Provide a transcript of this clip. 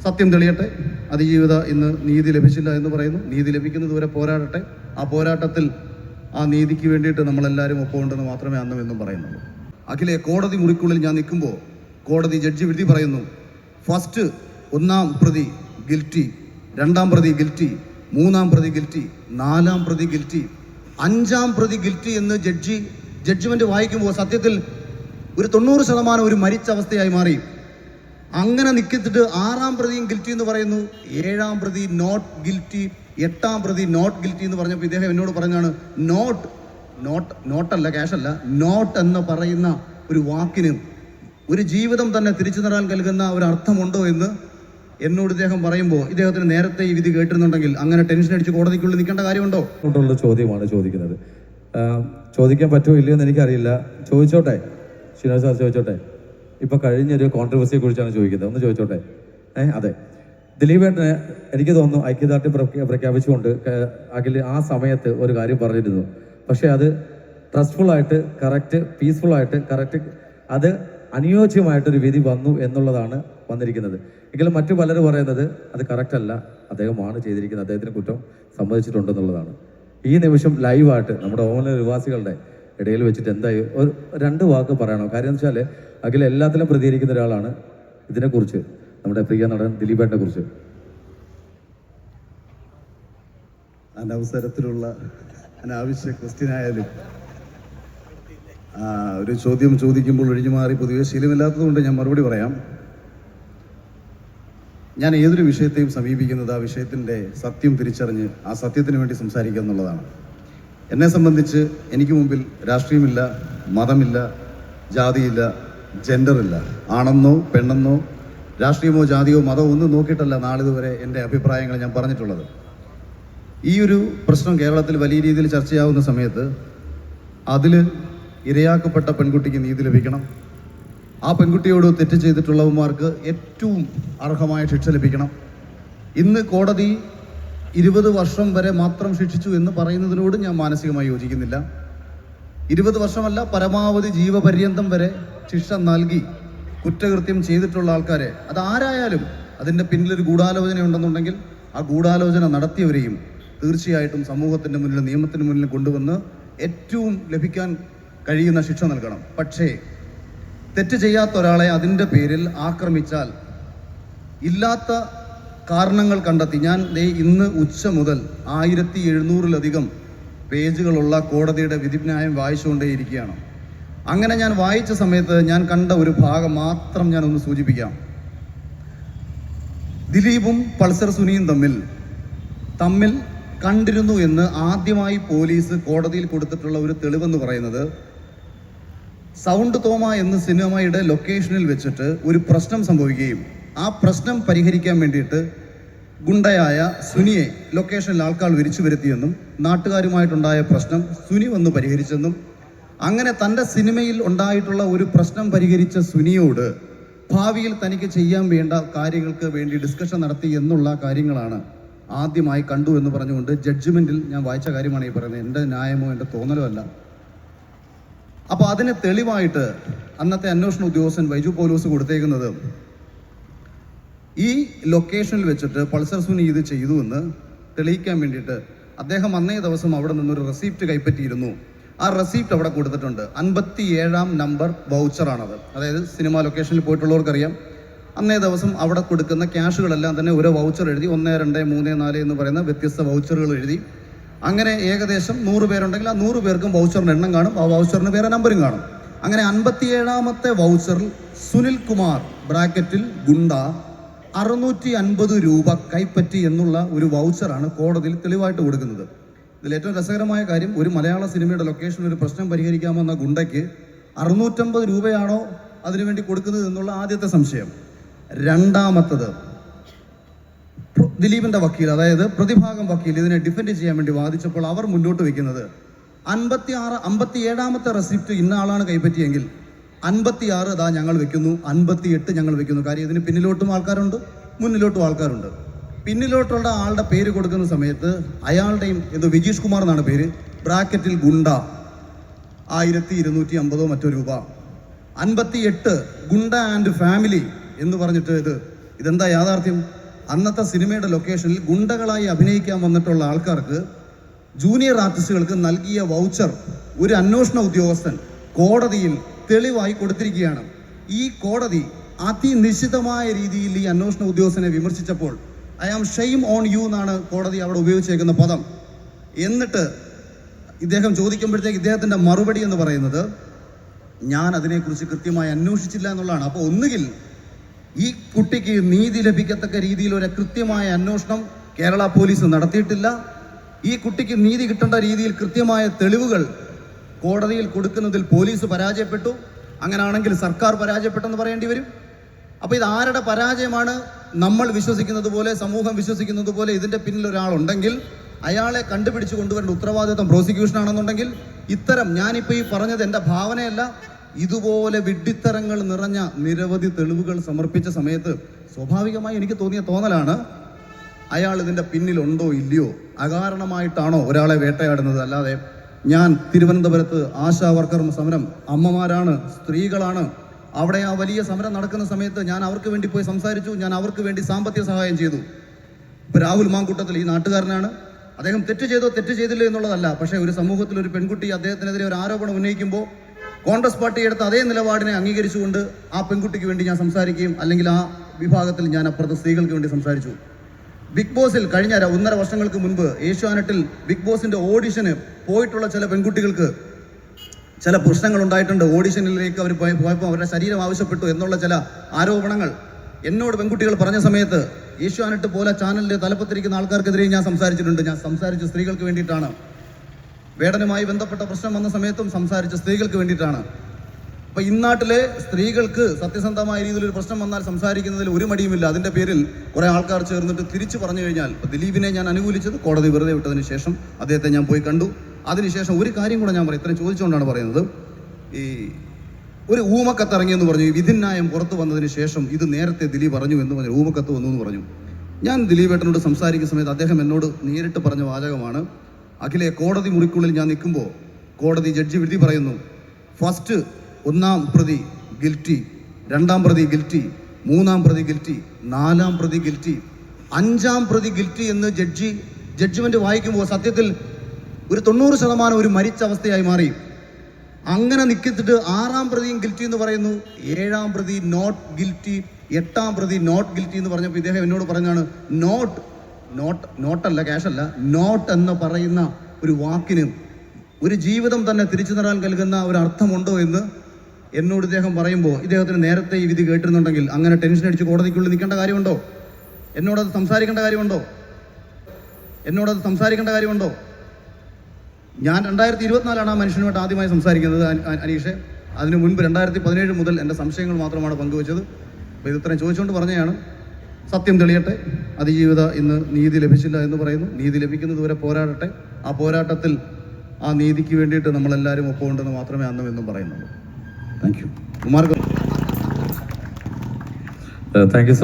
സത്യം തെളിയട്ടെ. അതിജീവിത ഇന്ന് നീതി ലഭിച്ചില്ല എന്ന് പറയുന്നു. നീതി ലഭിക്കുന്നതുവരെ പോരാടട്ടെ. ആ പോരാട്ടത്തിൽ ആ നീതിക്ക് വേണ്ടിയിട്ട് നമ്മളെല്ലാവരും ഒപ്പമുണ്ടെന്ന് മാത്രമേ അന്നും എന്നും പറയുന്നുള്ളൂ. അഖിലെ, കോടതി മുറിക്കുള്ളിൽ ഞാൻ നിൽക്കുമ്പോൾ കോടതി ജഡ്ജി വിധി പറയുന്നു. ഫസ്റ്റ് 1-ാം പ്രതി ഗിൽറ്റി, 2-ാം പ്രതി ഗിൽറ്റി, 3-ാം പ്രതി ഗിൽറ്റി, 4-ാം പ്രതി ഗിൽറ്റി, 5-ാം പ്രതി ഗിൽറ്റി എന്ന് ജഡ്ജ്മെന്റ് വായിക്കുമ്പോൾ സത്യത്തിൽ ഒരു 90% ഒരു മരിച്ച അവസ്ഥയായി മാറി. അങ്ങനെ നിൽക്കിട്ട് 6-ാം പ്രതിയും ഗിൽറ്റി എന്ന് പറയുന്നു, 7-ാം പ്രതി നോട്ട് ഗിൽറ്റി, 8-ാം പ്രതി നോട്ട് ഗിൽറ്റി എന്ന് പറഞ്ഞപ്പോൾ ഇദ്ദേഹം എന്നോട് പറഞ്ഞാണ്, നോട്ടല്ല, ക്യാഷല്ല, നോട്ട് എന്ന് പറയുന്ന ഒരു വാക്കിന് ഒരു ജീവിതം തന്നെ തിരിച്ചു തരാൻ നൽകുന്ന ഒരു അർത്ഥമുണ്ടോ എന്ന് എന്നോട് ഇദ്ദേഹം പറയുമ്പോൾ, ഇദ്ദേഹത്തിന് നേരത്തെ ഈ വിധി കേട്ടിരുന്നുണ്ടെങ്കിൽ അങ്ങനെ ടെൻഷൻ അടിച്ച് കോടതിക്കുള്ളിൽ നിൽക്കേണ്ട കാര്യമുണ്ടോ? ചോദ്യമാണ് ചോദിക്കുന്നത്. ചോദിക്കാൻ പറ്റുമോ ഇല്ലയോ എന്ന് എനിക്കറിയില്ല. ചോദിച്ചോട്ടെ, ശ്രീനിവാസ് സാർ ചോദിച്ചോട്ടെ. ഇപ്പൊ കഴിഞ്ഞൊരു കോൺട്രവേഴ്സിയെ കുറിച്ചാണ് ചോദിക്കുന്നത്, ഒന്ന് ചോദിച്ചോട്ടെ. അതെ, ദിലീപേട്ടന് എനിക്ക് തോന്നുന്നു ഐക്യദാർഢ്യം പ്രഖ്യാപിച്ചുകൊണ്ട് അഖിൽ ആ സമയത്ത് ഒരു കാര്യം പറഞ്ഞിരുന്നു. പക്ഷെ അത് ട്രസ്റ്റ്ഫുള്ളായിട്ട് കറക്റ്റ്, പീസ്ഫുള്ളായിട്ട് കറക്റ്റ്, അത് അനുയോജ്യമായിട്ടൊരു വിധി വന്നു എന്നുള്ളതാണ് വന്നിരിക്കുന്നത്. എങ്കിലും മറ്റു പലരും പറയുന്നത് അത് കറക്റ്റ് അല്ല, അദ്ദേഹമാണ് ചെയ്തിരിക്കുന്നത്, അദ്ദേഹത്തിന് കുറ്റം സമ്മതിച്ചിട്ടുണ്ടെന്നുള്ളതാണ്. ഈ നിമിഷം ലൈവായിട്ട് നമ്മുടെ ഓമന നിവാസികളുടെ ഇടയിൽ വെച്ചിട്ട് എന്തായി ഒരു 2 വാക്ക് പറയണം. കാര്യം എന്ന് വെച്ചാൽ അഖിൽ എല്ലാത്തിലും പ്രതികരിക്കുന്ന ഒരാളാണ്. ഇതിനെക്കുറിച്ച്, നമ്മുടെ പ്രിയ നടൻ ദിലീപേട്ടനെ കുറിച്ച് അനവസരത്തിലുള്ള അനാവശ്യ ക്വസ്റ്റ്യൻ ആയാലും ഒരു ചോദ്യം ചോദിക്കുമ്പോൾ ഒഴിഞ്ഞു മാറി പൊതുവെ ശീലമില്ലാത്തതുകൊണ്ട് ഞാൻ മറുപടി പറയാം. ഞാൻ ഏതൊരു വിഷയത്തെയും സമീപിക്കുന്നത് ആ വിഷയത്തിൻ്റെ സത്യം തിരിച്ചറിഞ്ഞ് ആ സത്യത്തിന് വേണ്ടി സംസാരിക്കുക എന്നുള്ളതാണ്. എന്നെ സംബന്ധിച്ച് എനിക്ക് മുമ്പിൽ രാഷ്ട്രീയമില്ല, മതമില്ല, ജാതിയില്ല, ജെൻഡറില്ല. ആണെന്നോ പെണ്ണെന്നോ രാഷ്ട്രീയമോ ജാതിയോ മതമോ ഒന്നും നോക്കിയിട്ടല്ല നാളിതുവരെ എൻ്റെ അഭിപ്രായങ്ങൾ ഞാൻ പറഞ്ഞിട്ടുള്ളത്. ഈ ഒരു പ്രശ്നം കേരളത്തിൽ വലിയ രീതിയിൽ ചർച്ചയാവുന്ന സമയത്ത് അതിൽ ഇരയാക്കപ്പെട്ട പെൺകുട്ടിക്ക് നീതി ലഭിക്കണം. ആ പെൺകുട്ടിയോട് തെറ്റ് ചെയ്തിട്ടുള്ളവന്മാർക്ക് ഏറ്റവും അർഹമായ ശിക്ഷ ലഭിക്കണം. ഇന്ന് കോടതി 20 വർഷം വരെ മാത്രം ശിക്ഷിച്ചു എന്ന് പറയുന്നതിനോട് ഞാൻ മാനസികമായി യോജിക്കുന്നില്ല. 20 വർഷമല്ല, പരമാവധി ജീവപര്യന്തം വരെ ശിക്ഷ നൽകി കുറ്റകൃത്യം ചെയ്തിട്ടുള്ള ആൾക്കാരെ, അതാരായാലും അതിൻ്റെ പിന്നിലൊരു ഗൂഢാലോചന ഉണ്ടെന്നുണ്ടെങ്കിൽ ആ ഗൂഢാലോചന നടത്തിയവരെയും തീർച്ചയായിട്ടും സമൂഹത്തിൻ്റെ മുന്നിൽ, നിയമത്തിന് മുന്നിൽ കൊണ്ടുവന്ന് ഏറ്റവും ലഭിക്കാൻ കഴിയുന്ന ശിക്ഷ നൽകണം. പക്ഷേ തെറ്റ് ചെയ്യാത്ത ഒരാളെ അതിൻ്റെ പേരിൽ ആക്രമിച്ചാൽ ഇല്ലാത്ത കാരണങ്ങൾ കണ്ടെത്തി, ഞാൻ ഇന്ന് ഉച്ച മുതൽ 1700-ലധികം പേജുകളുള്ള കോടതിയുടെ വിധിന്യായം വായിച്ചുകൊണ്ടേയിരിക്കുകയാണ്. അങ്ങനെ ഞാൻ വായിച്ച സമയത്ത് ഞാൻ കണ്ട ഒരു ഭാഗം മാത്രം ഞാനൊന്ന് സൂചിപ്പിക്കാം. ദിലീപും പൾസർ സുനിയും തമ്മിൽ കണ്ടിരുന്നു എന്ന് ആദ്യമായി പോലീസ് കോടതിയിൽ കൊടുത്തിട്ടുള്ള ഒരു തെളിവെന്ന് പറയുന്നത്, സൗണ്ട് തോമ എന്ന സിനിമയുടെ ലൊക്കേഷനിൽ വെച്ചിട്ട് ഒരു പ്രശ്നം സംഭവിക്കുകയും ആ പ്രശ്നം പരിഹരിക്കാൻ വേണ്ടിയിട്ട് ഗുണ്ടയായ സുനിയെ ലൊക്കേഷനിൽ ആൾക്കാർ വിരിച്ചു വരുത്തിയെന്നും നാട്ടുകാരുമായിട്ടുണ്ടായ പ്രശ്നം സുനി വന്ന് പരിഹരിച്ചെന്നും അങ്ങനെ തൻ്റെ സിനിമയിൽ ഉണ്ടായിട്ടുള്ള ഒരു പ്രശ്നം പരിഹരിച്ച സുനിയോട് ഭാവിയിൽ തനിക്ക് ചെയ്യാൻ വേണ്ട കാര്യങ്ങൾക്ക് വേണ്ടി ഡിസ്കഷൻ നടത്തി എന്നുള്ള കാര്യങ്ങളാണ് ആദ്യമായി കണ്ടു എന്ന് പറഞ്ഞുകൊണ്ട് ജഡ്ജ്മെൻറ്റിൽ ഞാൻ വായിച്ച കാര്യമാണ് ഈ പറയുന്നത്. എൻ്റെ ന്യായമോ എൻ്റെ തോന്നലോ അല്ല. അപ്പോൾ അതിന് തെളിവായിട്ട് അന്നത്തെ അന്വേഷണ ഉദ്യോഗസ്ഥൻ വൈജു പോലീസ് കൊടുത്തേക്കുന്നത്, ഈ ലൊക്കേഷനിൽ വെച്ചിട്ട് പൾസർ സുനി ഇത് ചെയ്തു എന്ന് തെളിയിക്കാൻ വേണ്ടിയിട്ട് അദ്ദേഹം അന്നേ ദിവസം അവിടെ നിന്നൊരു റെസിപ്റ്റ് കൈപ്പറ്റിയിരുന്നു. ആ റെസിപ്റ്റ് അവിടെ കൊടുത്തിട്ടുണ്ട്. 57-ാം നമ്പർ വൗച്ചറാണത്. അതായത് സിനിമ ലൊക്കേഷനിൽ പോയിട്ടുള്ളവർക്കറിയാം, അന്നേ ദിവസം അവിടെ കൊടുക്കുന്ന ക്യാഷുകളെല്ലാം തന്നെ ഒരു വൗച്ചർ എഴുതി 1, 2, 3, 4 എന്ന് പറയുന്ന വ്യത്യസ്ത വൗച്ചറുകൾ എഴുതി. അങ്ങനെ ഏകദേശം 100 പേരുണ്ടെങ്കിൽ ആ 100 പേർക്കും വൗച്ചറിന് എണ്ണം കാണും, ആ വൗച്ചറിന് വേറെ നമ്പറും കാണും. അങ്ങനെ 57-ാമത്തെ വൗച്ചറിൽ സുനിൽ കുമാർ ബ്രാക്കറ്റിൽ ഗുണ്ട 650 രൂപ കൈപ്പറ്റി എന്നുള്ള ഒരു വൗച്ചറാണ് കോടതിയിൽ തെളിവായിട്ട് കൊടുക്കുന്നത്. ഇതിൽ ഏറ്റവും രസകരമായ കാര്യം, ഒരു മലയാള സിനിമയുടെ ലൊക്കേഷനിൽ ഒരു പ്രശ്നം പരിഹരിക്കാമെന്ന ഗുണ്ടയ്ക്ക് 650 രൂപയാണോ അതിനുവേണ്ടി കൊടുക്കുന്നത് എന്നുള്ള ആദ്യത്തെ സംശയം. രണ്ടാമത്തത്, ദിലീപിന്റെ വക്കീൽ, അതായത് പ്രതിഭാഗം വക്കീൽ ഇതിനെ ഡിഫെൻഡ് ചെയ്യാൻ വേണ്ടി വാദിച്ചപ്പോൾ അവർ മുന്നോട്ട് വെക്കുന്നത് 57-ാമത്തെ റെസിപ്റ്റ് ഇന്ന ആളാണ് കൈപ്പറ്റിയെങ്കിൽ 56 ഇതാ ഞങ്ങൾ വെക്കുന്നു, 58 ഞങ്ങൾ വെക്കുന്നു. കാര്യം ഇതിന് പിന്നിലോട്ടും ആൾക്കാരുണ്ട്, മുന്നിലോട്ടും ആൾക്കാരുണ്ട്. പിന്നിലോട്ടുള്ള ആളുടെ പേര് കൊടുക്കുന്ന സമയത്ത് അയാളുടെയും എന്തോ വിജീഷ് കുമാർ എന്നാണ് പേര്, ബ്രാക്കറ്റിൽ ഗുണ്ട 1250 മറ്റോ രൂപ. 58 ഗുണ്ട ആൻഡ് ഫാമിലി എന്ന് പറഞ്ഞിട്ട് ഇത് ഇതെന്താ യാഥാർത്ഥ്യം? അന്നത്തെ സിനിമയുടെ ലൊക്കേഷനിൽ ഗുണ്ടകളായി അഭിനയിക്കാൻ വന്നിട്ടുള്ള ആൾക്കാർക്ക്, ജൂനിയർ ആർട്ടിസ്റ്റുകൾക്ക് നൽകിയ വൗച്ചർ ഒരു അന്വേഷണ ഉദ്യോഗസ്ഥൻ കോടതിയിൽ തെളിവായി കൊടുത്തിരിക്കുകയാണ്. ഈ കോടതി അതിനിശ്ചിതമായ രീതിയിൽ ഈ അന്വേഷണ ഉദ്യോഗസ്ഥനെ വിമർശിച്ചപ്പോൾ I am shame on you എന്നാണ് കോടതി അവിടെ ഉപയോഗിച്ചേക്കുന്ന പദം. എന്നിട്ട് ഇദ്ദേഹം ചോദിക്കുമ്പോഴത്തേക്ക് ഇദ്ദേഹത്തിൻ്റെ മറുപടി എന്ന് പറയുന്നത് ഞാൻ അതിനെക്കുറിച്ച് കൃത്യമായി അന്വേഷിച്ചില്ല എന്നുള്ളതാണ്. അപ്പോൾ ഒന്നുകിൽ ഈ കുട്ടിക്ക് നീതി ലഭിക്കത്തക്ക രീതിയിൽ ഒരു കൃത്യമായ അന്വേഷണം കേരള പോലീസ് നടത്തിയിട്ടില്ല, ഈ കുട്ടിക്ക് നീതി കിട്ടേണ്ട രീതിയിൽ കൃത്യമായ തെളിവുകൾ കോടതിയിൽ കൊടുക്കുന്നതിൽ പോലീസ് പരാജയപ്പെട്ടു, അങ്ങനെയാണെങ്കിൽ സർക്കാർ പരാജയപ്പെട്ടെന്ന് പറയേണ്ടി വരും. അപ്പോൾ ഇത് ആരുടെ പരാജയമാണ്? നമ്മൾ വിശ്വസിക്കുന്നത് പോലെ, സമൂഹം വിശ്വസിക്കുന്നത് പോലെ ഇതിൻ്റെ പിന്നിൽ ഒരാളുണ്ടെങ്കിൽ അയാളെ കണ്ടുപിടിച്ച് കൊണ്ടുവരേണ്ട ഉത്തരവാദിത്വം പ്രോസിക്യൂഷൻ ആണെന്നുണ്ടെങ്കിൽ ഇത്തരം, ഞാനിപ്പോൾ ഈ പറഞ്ഞത് എൻ്റെ ഭാവനയല്ല, ഇതുപോലെ വിഡ്ഢിത്തരങ്ങൾ നിറഞ്ഞ നിരവധി തെളിവുകൾ സമർപ്പിച്ച സമയത്ത് സ്വാഭാവികമായി എനിക്ക് തോന്നിയ തോന്നലാണ് അയാൾ ഇതിൻ്റെ പിന്നിലുണ്ടോ ഇല്ലയോ, അകാരണമായിട്ടാണോ ഒരാളെ വേട്ടയാടുന്നത്. അല്ലാതെ ഞാൻ തിരുവനന്തപുരത്ത് ആശാ വർക്കർ സമരം, അമ്മമാരാണ്, സ്ത്രീകളാണ്, അവിടെ ആ വലിയ സമരം നടക്കുന്ന സമയത്ത് ഞാൻ അവർക്ക് വേണ്ടി പോയി സംസാരിച്ചു, ഞാൻ അവർക്ക് വേണ്ടി സാമ്പത്തിക സഹായം ചെയ്തു. ഇപ്പോൾ രാഹുൽ മാങ്കൂട്ടത്തിൽ ഈ നാട്ടുകാരനാണ്, അദ്ദേഹം തെറ്റ് ചെയ്തോ തെറ്റ് ചെയ്തില്ല എന്നുള്ളതല്ല, പക്ഷേ ഒരു സമൂഹത്തിൽ ഒരു പെൺകുട്ടി അദ്ദേഹത്തിനെതിരെ ഒരു ആരോപണം ഉന്നയിക്കുമ്പോൾ കോൺഗ്രസ് പാർട്ടി എടുത്ത അതേ നിലപാടിനെ അംഗീകരിച്ചുകൊണ്ട് ആ പെൺകുട്ടിക്ക് വേണ്ടി ഞാൻ സംസാരിക്കുകയും, അല്ലെങ്കിൽ ആ വിഭാഗത്തിൽ ഞാൻ അപ്പുറത്ത് സ്ത്രീകൾക്ക് വേണ്ടി സംസാരിച്ചു. ബിഗ് ബോസിൽ കഴിഞ്ഞ 1.5 വർഷങ്ങൾക്ക് മുൻപ് ഏഷ്യാനെറ്റിൽ ബിഗ് ബോസിന്റെ ഓഡിഷന് പോയിട്ടുള്ള ചില പെൺകുട്ടികൾക്ക് ചില പ്രശ്നങ്ങൾ ഉണ്ടായിട്ടുണ്ട്. ഓഡിഷനിലേക്ക് അവർ പോയപ്പോൾ അവരുടെ ശരീരം ആവശ്യപ്പെട്ടു എന്നുള്ള ചില ആരോപണങ്ങൾ എന്നോട് പെൺകുട്ടികൾ പറഞ്ഞ സമയത്ത് ഏഷ്യാനെറ്റ് പോലെ ചാനലിൽ തലപ്പത്തിരിക്കുന്ന ആൾക്കാർക്കെതിരെയും ഞാൻ സംസാരിച്ചിട്ടുണ്ട്. ഞാൻ സംസാരിച്ച സ്ത്രീകൾക്ക് വേണ്ടിയിട്ടാണ്. വേടനുമായി ബന്ധപ്പെട്ട പ്രശ്നം വന്ന സമയത്തും സംസാരിച്ച സ്ത്രീകൾക്ക് വേണ്ടിയിട്ടാണ്. അപ്പോൾ ഇന്നാട്ടിലെ സ്ത്രീകൾക്ക് സത്യസന്ധമായ രീതിയിൽ ഒരു പ്രശ്നം വന്നാൽ സംസാരിക്കുന്നതിൽ ഒരു മടിയുമില്ല. അതിൻ്റെ പേരിൽ കുറേ ആൾക്കാർ ചേർന്നിട്ട് തിരിച്ചു പറഞ്ഞു കഴിഞ്ഞാൽ, ഇപ്പോൾ ദിലീപിനെ ഞാൻ അനുകൂലിച്ചത് കോടതി വെറുതെ വിട്ടതിന് ശേഷം അദ്ദേഹത്തെ ഞാൻ പോയി കണ്ടു. അതിനുശേഷം ഒരു കാര്യം കൂടെ ഞാൻ പറയും, ഇത്രയും ചോദിച്ചുകൊണ്ടാണ് പറയുന്നത്. ഈ ഒരു ഊമക്കത്ത് ഇറങ്ങിയെന്ന് പറഞ്ഞു, ഈ വിധിന്യായം പുറത്തു വന്നതിന് ശേഷം ഇത് നേരത്തെ ദിലീപ് പറഞ്ഞു എന്ന് പറഞ്ഞു, ഊമക്കത്ത് വന്നു എന്ന് പറഞ്ഞു. ഞാൻ ദിലീപേട്ടനോട് സംസാരിക്കുന്ന സമയത്ത് അദ്ദേഹം എന്നോട് നേരിട്ട് പറഞ്ഞ വാചകമാണ്, അഖിലെ കോടതി മുറിക്കുള്ളിൽ ഞാൻ നിൽക്കുമ്പോൾ കോടതി ജഡ്ജി വിധി പറയുന്നു, ഫസ്റ്റ് 1-ാം പ്രതി ഗിൽറ്റി, 2-ാം പ്രതി ഗിൽറ്റി, 3-ാം പ്രതി ഗിൽറ്റി, 4-ാം പ്രതി ഗിൽറ്റി, 5-ാം പ്രതി ഗിൽറ്റി എന്ന് ജഡ്ജ്മെന്റ് വായിക്കുമ്പോൾ സത്യത്തിൽ ഒരു 90% ഒരു മരിച്ച അവസ്ഥയായി മാറി. അങ്ങനെ നിൽക്കിച്ചിട്ട് 6-ാം പ്രതിയും ഗിൽറ്റി എന്ന് പറയുന്നു, 7-ാം പ്രതി നോട്ട് ഗിൽറ്റി, 8-ാം പ്രതി നോട്ട് ഗിൽറ്റി എന്ന് പറഞ്ഞപ്പോൾ ഇദ്ദേഹം എന്നോട് പറഞ്ഞാണ്, നോട്ടല്ല ക്യാഷല്ല, നോട്ട് എന്ന് പറയുന്ന ഒരു വാക്കിന് ഒരു ജീവിതം തന്നെ തിരിച്ചു തരാൻ നൽകുന്ന ഒരു അർത്ഥമുണ്ടോ എന്ന് എന്നോട് ഇദ്ദേഹം പറയുമ്പോൾ, ഇദ്ദേഹത്തിന് നേരത്തെ ഈ വിധി കേട്ടിരുന്നുണ്ടെങ്കിൽ അങ്ങനെ ടെൻഷൻ അടിച്ച് കോടതിക്കുള്ളിൽ നിൽക്കേണ്ട കാര്യമുണ്ടോ? എന്നോടത് സംസാരിക്കേണ്ട കാര്യമുണ്ടോ? ഞാൻ 2024 ആ മനുഷ്യനുമായിട്ട് ആദ്യമായി സംസാരിക്കുന്നത് അനീഷെ. അതിനു മുൻപ് 2017 മുതൽ എൻ്റെ സംശയങ്ങൾ മാത്രമാണ് പങ്കുവച്ചത്. അപ്പോൾ ഇത് ഇത്രയും ചോദിച്ചുകൊണ്ട് പറഞ്ഞതാണ്. സത്യം തെളിയട്ടെ. അതിജീവിത ഇന്ന് നീതി ലഭിച്ചില്ല എന്ന് പറയുന്നു. നീതി ലഭിക്കുന്നതുവരെ പോരാടട്ടെ. ആ പോരാട്ടത്തിൽ ആ നീതിക്ക് വേണ്ടിയിട്ട് നമ്മളെല്ലാവരും ഒപ്പമുണ്ടെന്ന് മാത്രമേ അന്നും എന്നും പറയുന്നുള്ളൂ. Thank you. Kumar. Thank you.